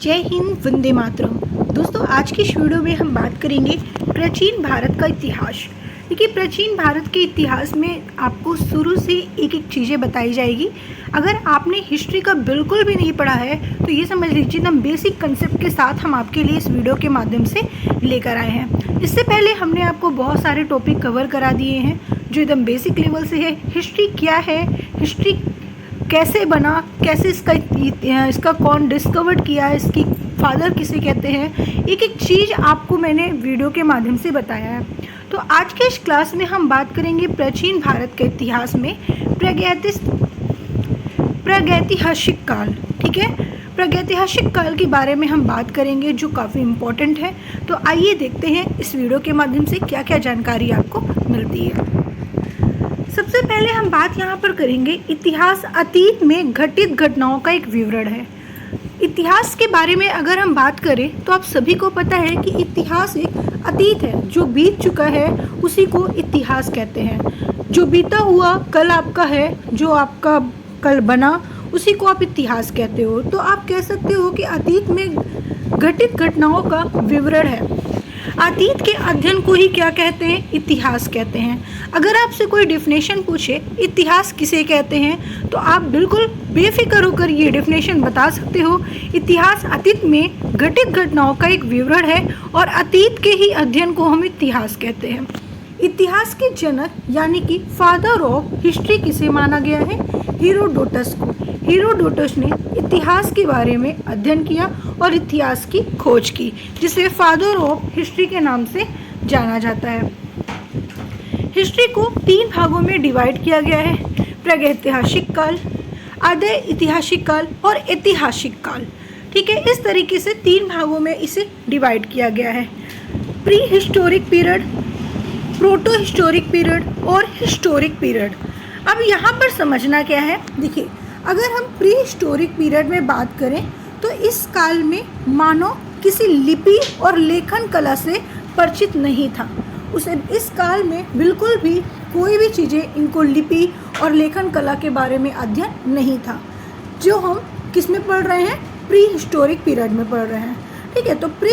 जय हिंद, वंदे मातरम। दोस्तों, आज की इस वीडियो में हम बात करेंगे प्राचीन भारत का इतिहास। देखिए, प्राचीन भारत के इतिहास में आपको शुरू से एक एक चीज़ें बताई जाएगी। अगर आपने हिस्ट्री का बिल्कुल भी नहीं पढ़ा है तो ये समझ लीजिए एकदम बेसिक कंसेप्ट के साथ हम आपके लिए इस वीडियो के माध्यम से लेकर आए हैं। इससे पहले हमने आपको बहुत सारे टॉपिक कवर करा दिए हैं जो एकदम बेसिक लेवल से है। हिस्ट्री क्या है, हिस्ट्री कैसे बना, कैसे इसका कौन डिस्कवर्ड किया, इसकी फादर किसे कहते हैं, एक एक चीज़ आपको मैंने वीडियो के माध्यम से बताया है। तो आज के इस क्लास में हम बात करेंगे प्राचीन भारत के इतिहास में प्रागैतिहासिक काल। ठीक है, प्रागैतिहासिक काल के बारे में हम बात करेंगे जो काफ़ी इम्पोर्टेंट है। तो आइए देखते हैं इस वीडियो के माध्यम से क्या क्या जानकारी आपको मिलती है। सबसे पहले हम बात यहाँ पर करेंगे इतिहास अतीत में घटित घटनाओं का एक विवरण है। इतिहास के बारे में अगर हम बात करें तो आप सभी को पता है कि इतिहास एक अतीत है, जो बीत चुका है उसी को इतिहास कहते हैं। जो बीता हुआ कल आपका है, जो आपका कल बना उसी को आप इतिहास कहते हो। तो आप कह सकते हो कि अतीत में घटित घटनाओं का विवरण है। अतीत के अध्ययन को ही क्या कहते हैं, इतिहास कहते हैं। अगर आपसे कोई डेफिनेशन पूछे इतिहास किसे कहते हैं तो आप बिल्कुल बेफिक्र होकर ये डेफिनेशन बता सकते हो। इतिहास अतीत में घटित घटनाओं का एक विवरण है और अतीत के ही अध्ययन को हम इतिहास कहते हैं। इतिहास के जनक यानी कि फादर ऑफ हिस्ट्री किसे माना गया है, हेरोडोटस को। हेरोडोटस ने इतिहास के बारे में अध्ययन किया और इतिहास की खोज की, जिसे फादर ऑफ हिस्ट्री के नाम से जाना जाता है। हिस्ट्री को 3 भागों में डिवाइड किया गया है, प्रागैतिहासिक काल, आद्य ऐतिहासिक काल और ऐतिहासिक काल। ठीक है, इस तरीके से 3 भागों में इसे डिवाइड किया गया है। Pre historic period, proto historic period और हिस्टोरिक पीरियड। अब यहाँ पर समझना क्या है, देखिए, अगर हम प्री हिस्टोरिक पीरियड में बात करें तो इस काल में मानव किसी लिपि और लेखन कला से परिचित नहीं था। उसे इस काल में बिल्कुल भी कोई भी चीज़ें, इनको लिपि और लेखन कला के बारे में अध्ययन नहीं था, जो हम किस में पढ़ रहे हैं, प्री हिस्टोरिक पीरियड में पढ़ रहे हैं। ठीक है, तो प्री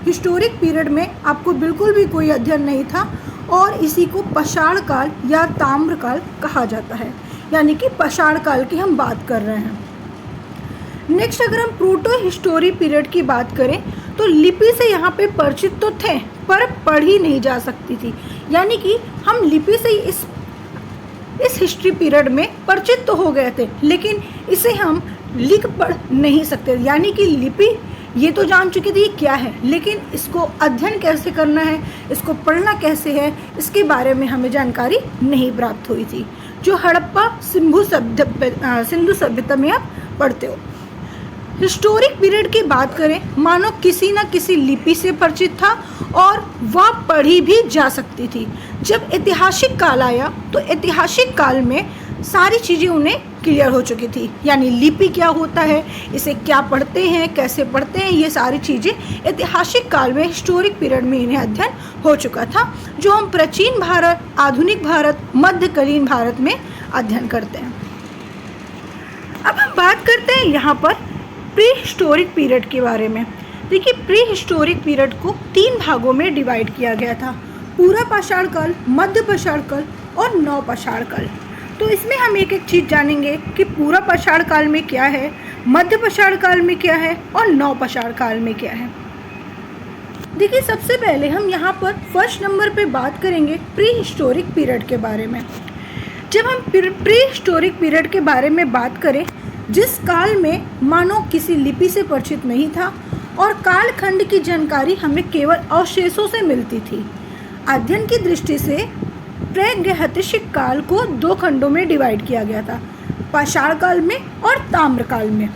हिस्टोरिक पीरियड में आपको बिल्कुल भी कोई अध्ययन नहीं था और इसी को पाषाण काल या ताम्रकाल कहा जाता है, यानी कि पाषाण काल की हम बात कर रहे हैं। नेक्स्ट, अगर हम प्रोटो हिस्टोरिक पीरियड की बात करें तो लिपि से यहाँ पे परिचित तो थे पर पढ़ी नहीं जा सकती थी, यानी कि हम लिपि से इस हिस्ट्री पीरियड में परिचित तो हो गए थे लेकिन इसे हम लिख पढ़ नहीं सकते। यानी कि लिपि ये तो जान चुके थे क्या है, लेकिन इसको अध्ययन कैसे करना है, इसको पढ़ना कैसे है, इसके बारे में हमें जानकारी नहीं प्राप्त हुई थी, जो हड़प्पा सिंधु सभ्यता में आप पढ़ते हो। हिस्टोरिक पीरियड की बात करें, मानो किसी न किसी लिपि से परिचित था और वह पढ़ी भी जा सकती थी। जब ऐतिहासिक काल आया तो ऐतिहासिक काल में सारी चीज़ें उन्हें क्लियर हो चुकी थी, यानी लिपि क्या होता है, इसे क्या पढ़ते हैं, कैसे पढ़ते हैं, ये सारी चीज़ें ऐतिहासिक काल में, हिस्टोरिक पीरियड में इन्हें अध्ययन हो चुका था, जो हम प्राचीन भारत, आधुनिक भारत, मध्यकालीन भारत में अध्ययन करते हैं। अब हम बात करते हैं यहाँ पर प्री हिस्टोरिक पीरियड के बारे में। देखिए, प्री हिस्टोरिक पीरियड को 3 भागों में डिवाइड किया गया था, पूरा पाषाण काल, मध्य पाषाण काल और नव पाषाण काल। तो इसमें हम एक एक चीज़ जानेंगे कि पूरा पाषाण काल में क्या है, मध्य पाषाण काल में क्या है और नव पाषाण काल में क्या है। देखिए, सबसे पहले हम यहाँ पर फर्स्ट नंबर पे बात करेंगे प्री हिस्टोरिक पीरियड के बारे में। जब हम प्री हिस्टोरिक पीरियड के बारे में बात करें, जिस काल में मानव किसी लिपि से परिचित नहीं था और कालखंड की जानकारी हमें केवल अवशेषों से मिलती थी। अध्ययन की दृष्टि से प्रागैतिहासिक काल को 2 खंडों में डिवाइड किया गया था, पाषाण काल में और ताम्रकाल में।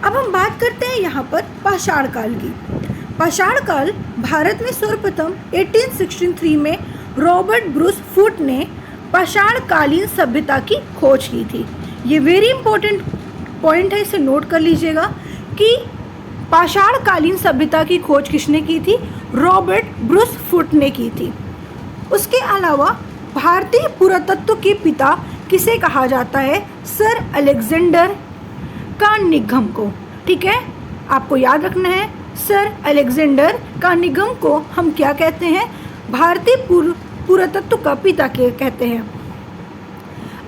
अब हम बात करते हैं यहाँ पर पाषाण काल की। पाषाण काल भारत में सर्वप्रथम 1863 में रॉबर्ट ब्रूस फुट ने पाषाणकालीन सभ्यता की खोज की थी। ये वेरी इंपॉर्टेंट पॉइंट है, इसे नोट कर लीजिएगा कि पाषाणकालीन सभ्यता की खोज किसने की थी, रॉबर्ट ब्रूस फुट ने की थी। उसके अलावा भारतीय पुरातत्व के पिता किसे कहा जाता है, सर अलेक्जेंडर का निगम को। ठीक है, आपको याद रखना है सर अलेक्जेंडर का निगम को हम क्या कहते हैं? भारतीय पुरातत्व का पिता के कहते हैं।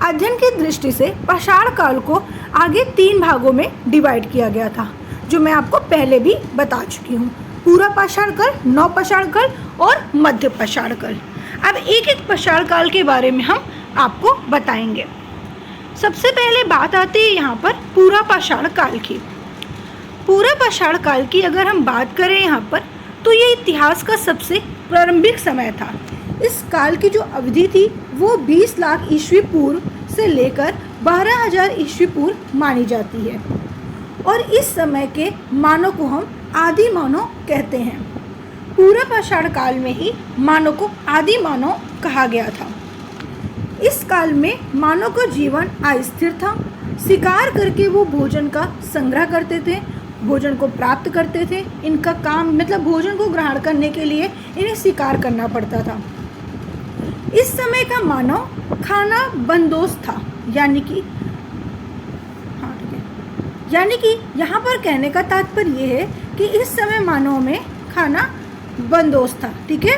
अध्ययन की दृष्टि से पाषाण काल को आगे 3 भागों में डिवाइड किया गया था, जो मैं आपको पहले भी बता चुकी हूँ। पूरा पाषाण काल, नव पाषाण काल और मध्य पाषाण काल। अब एक एक पाषाण काल के बारे में हम आपको बताएंगे। सबसे पहले बात आती है यहाँ पर पूरा पाषाण काल की। पूरा पाषाण काल की अगर हम बात करें यहाँ पर, तो ये इतिहास का सबसे प्रारंभिक समय था। इस काल की जो अवधि थी वो 20 लाख ईस्वी पूर्व से लेकर 12,000 ईस्वी पूर्व मानी जाती है, और इस समय के मानव को हम आदि मानव कहते हैं। पूरा पाषाण काल में ही मानव को आदि मानव कहा गया था। इस काल में मानव का जीवन अस्थिर था। शिकार करके वो भोजन का संग्रह करते थे, भोजन को प्राप्त करते थे। इनका काम मतलब भोजन को ग्रहण करने के लिए इन्हें शिकार करना पड़ता था। इस समय का मानव खाना बंदोबस्त था, यानी कि यहाँ पर कहने का तात्पर्य ये है कि इस समय मानव में खाना बंदोबस्त था। ठीक है,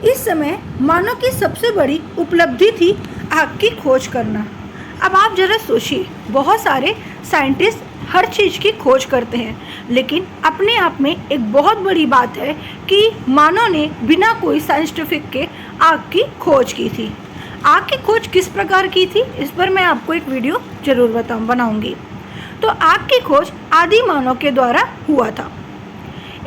इस समय मानव की सबसे बड़ी उपलब्धि थी आग की खोज करना। अब आप जरा सोचिए, बहुत सारे साइंटिस्ट हर चीज़ की खोज करते हैं, लेकिन अपने आप में एक बहुत बड़ी बात है कि मानव ने बिना कोई साइंटिफिक के आग की खोज की थी। आग की खोज किस प्रकार की थी, इस पर मैं आपको एक वीडियो जरूर बनाऊंगी। तो आग की खोज आदि मानव के द्वारा हुआ था।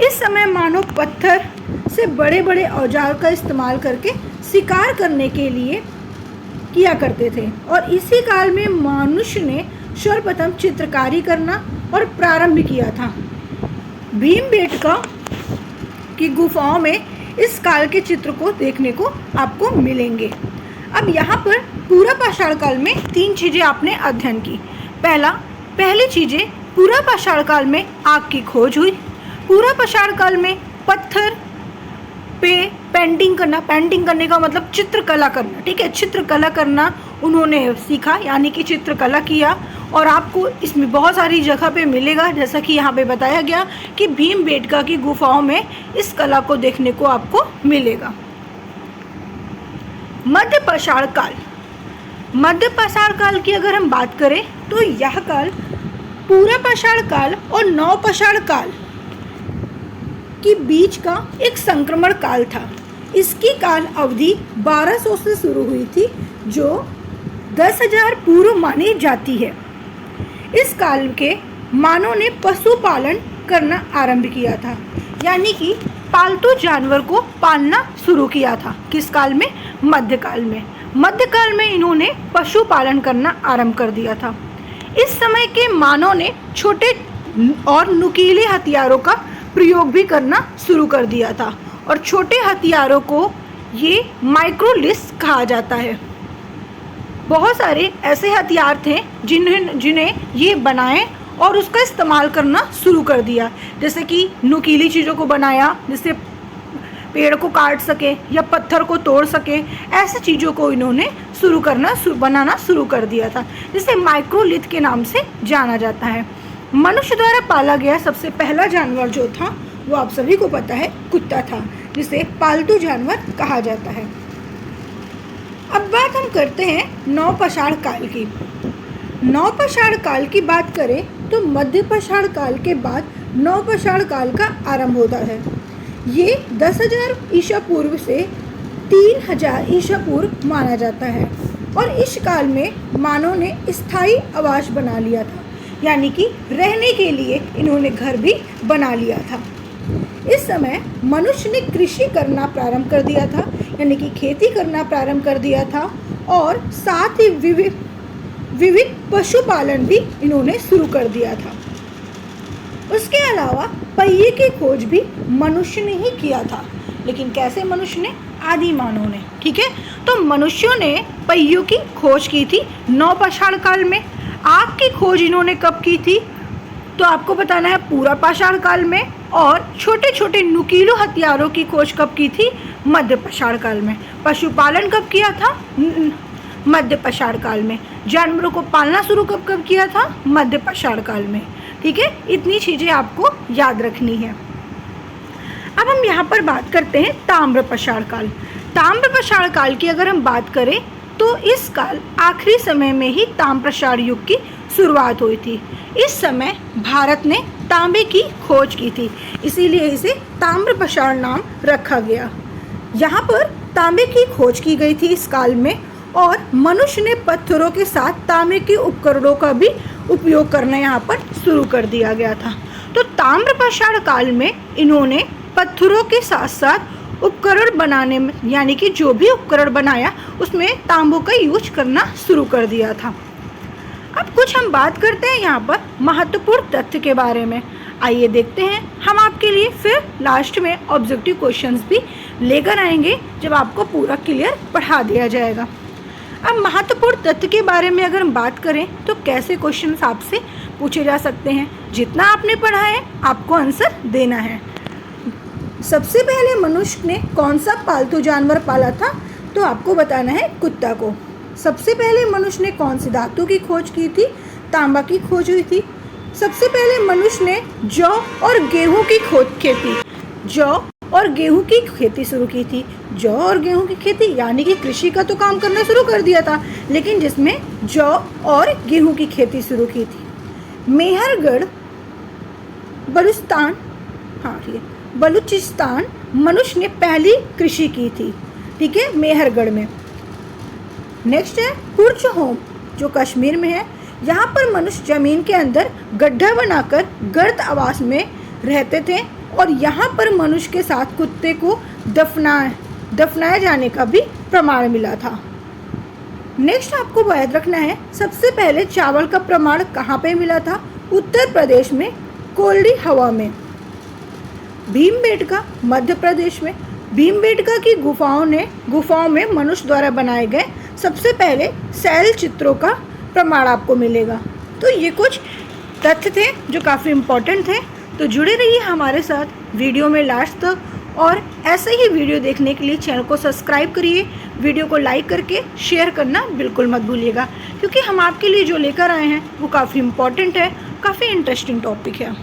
इस समय मानव पत्थर से बड़े बड़े औजार का इस्तेमाल करके शिकार करने के लिए किया करते थे, और इसी काल में मनुष्य ने सर्वप्रथम चित्रकारी करना और प्रारंभ किया था। भीमबेटका की गुफाओं में इस काल के चित्र को देखने को आपको मिलेंगे। अब यहाँ पर पूरा पाषाण काल में 3 चीज़ें आपने अध्ययन की। पहली चीज़ें, पूरा पाषाण काल में आग की खोज हुई। पूरा पाषाण काल में पत्थर पे पेंटिंग करने का मतलब चित्रकला करना। ठीक है, चित्रकला करना उन्होंने सीखा, यानी कि चित्रकला किया, और आपको इसमें बहुत सारी जगह पे मिलेगा, जैसा कि यहाँ पे बताया गया कि भीमबेटका की गुफाओं में इस कला को देखने को आपको मिलेगा। मध्य पाषाण काल। मध्य पाषाण काल की अगर हम बात करें तो यह काल पूरा पाषाण काल और नव पाषाण काल के बीच का एक संक्रमण काल था। इसकी काल अवधि 1200 से शुरू हुई थी, जो 10,000 पूर्व मानी जाती है। इस काल के मानव ने पशुपालन करना आरंभ किया था, यानी कि पालतू जानवर को पालना शुरू किया था। किस काल में? मध्यकाल में। मध्यकाल में इन्होंने पशुपालन करना आरंभ कर दिया था। इस समय के मानव ने छोटे और नुकीले हथियारों का प्रयोग भी करना शुरू कर दिया था, और छोटे हथियारों को ये माइक्रोलिथ कहा जाता है। बहुत सारे ऐसे हथियार थे जिन्हें ये बनाए और उसका इस्तेमाल करना शुरू कर दिया, जैसे कि नुकीली चीज़ों को बनाया, जिससे पेड़ को काट सके या पत्थर को तोड़ सके। ऐसी चीज़ों को इन्होंने बनाना शुरू कर दिया था, जिसे माइक्रोलिथ के नाम से जाना जाता है। मनुष्य द्वारा पाला गया सबसे पहला जानवर जो था वो आप सभी को पता है, कुत्ता था, जिसे पालतू जानवर कहा जाता है। अब बात हम करते हैं नव पाषाण काल की। नव पाषाण काल की बात करें तो मध्य पाषाण काल के बाद नव पाषाण काल का आरंभ होता है। ये 10,000 ईसा पूर्व से 3,000 ईसा पूर्व माना जाता है, और इस काल में मानव ने स्थायी आवास बना लिया था, यानी कि रहने के लिए इन्होंने घर भी बना लिया था। इस समय मनुष्य ने कृषि करना प्रारंभ कर दिया था, यानी कि खेती करना प्रारंभ कर दिया था, और साथ ही विविध पशुपालन भी इन्होंने शुरू कर दिया था। उसके अलावा पहिए की खोज भी मनुष्य ने ही किया था, लेकिन कैसे मनुष्य ने? आदि मानव ने। ठीक है, तो मनुष्यों ने पहियों की खोज की थी नव पाषाण काल में। आग की खोज इन्होंने कब की थी? तो आपको बताना है पूरा पाषाण काल में। और छोटे छोटे नुकीले हथियारों की खोज कब की थी? मध्य पाषाण काल में। पशुपालन कब किया था? मध्य पाषाण काल में। जानवरों को पालना शुरू कब कब किया था? मध्य पाषाण काल में। ठीक है, इतनी चीज़ें आपको याद रखनी है। अब हम यहाँ पर बात करते हैं ताम्र पाषाण काल। ताम्र पाषाण काल की अगर हम बात करें तो इस काल आखिरी समय में ही ताम्र पाषाण युग की शुरुआत हुई थी। इस समय भारत ने तांबे की खोज की थी, इसीलिए इसे ताम्र पाषाण नाम रखा गया। यहाँ पर तांबे की खोज की गई थी इस काल में, और मनुष्य ने पत्थरों के साथ तांबे के उपकरणों का भी उपयोग करना यहाँ पर शुरू कर दिया गया था। तो ताम्र पाषाण काल में इन्होंने पत्थरों के साथ साथ उपकरण बनाने में, यानी कि जो भी उपकरण बनाया उसमें तांबों का यूज करना शुरू कर दिया था। अब कुछ हम बात करते हैं यहाँ पर महत्वपूर्ण तथ्य के बारे में। आइए देखते हैं। हम आपके लिए फिर लास्ट में ऑब्जेक्टिव क्वेश्चंस भी लेकर आएंगे जब आपको पूरा क्लियर पढ़ा दिया जाएगा। अब महत्वपूर्ण तथ्य के बारे में अगर हम बात करें तो कैसे क्वेश्चंस आपसे पूछे जा सकते हैं। जितना आपने पढ़ा है आपको आंसर देना है। सबसे पहले मनुष्य ने कौन सा पालतू जानवर पाला था? तो आपको बताना है कुत्ता को। सबसे पहले मनुष्य ने कौन सी धातु की खोज की थी? तांबा की खोज हुई थी। सबसे पहले मनुष्य ने जौ और गेहूं की जौ और गेहूं की खेती शुरू की थी। जौ और गेहूं की खेती यानी कि कृषि का तो काम करना शुरू कर दिया था, लेकिन जिसमें जौ और गेहूं की खेती शुरू की थी। मेहरगढ़ बलूचिस्तान मनुष्य ने पहली कृषि की थी। ठीक है, मेहरगढ़ में। नेक्स्ट है कुर्चहोम, जो कश्मीर में है। यहाँ पर मनुष्य जमीन के अंदर गड्ढा बनाकर गर्त आवास में रहते थे, और यहाँ पर मनुष्य के साथ कुत्ते को दफनाए जाने का भी प्रमाण मिला था। नेक्स्ट आपको याद रखना है, सबसे पहले चावल का प्रमाण कहाँ पे मिला था? उत्तर प्रदेश में कोल्डी हवा में। भीमबेटका मध्य प्रदेश में। भीमबेटका की गुफाओं में मनुष्य द्वारा बनाए गए सबसे पहले शैल चित्रों का प्रमाण आपको मिलेगा। तो ये कुछ तथ्य थे जो काफ़ी इम्पोर्टेंट थे। तो जुड़े रहिए हमारे साथ वीडियो में लास्ट तक, और ऐसे ही वीडियो देखने के लिए चैनल को सब्सक्राइब करिए। वीडियो को लाइक करके शेयर करना बिल्कुल मत भूलिएगा, क्योंकि हम आपके लिए जो लेकर आए हैं वो काफ़ी इम्पोर्टेंट है, काफ़ी इंटरेस्टिंग टॉपिक है।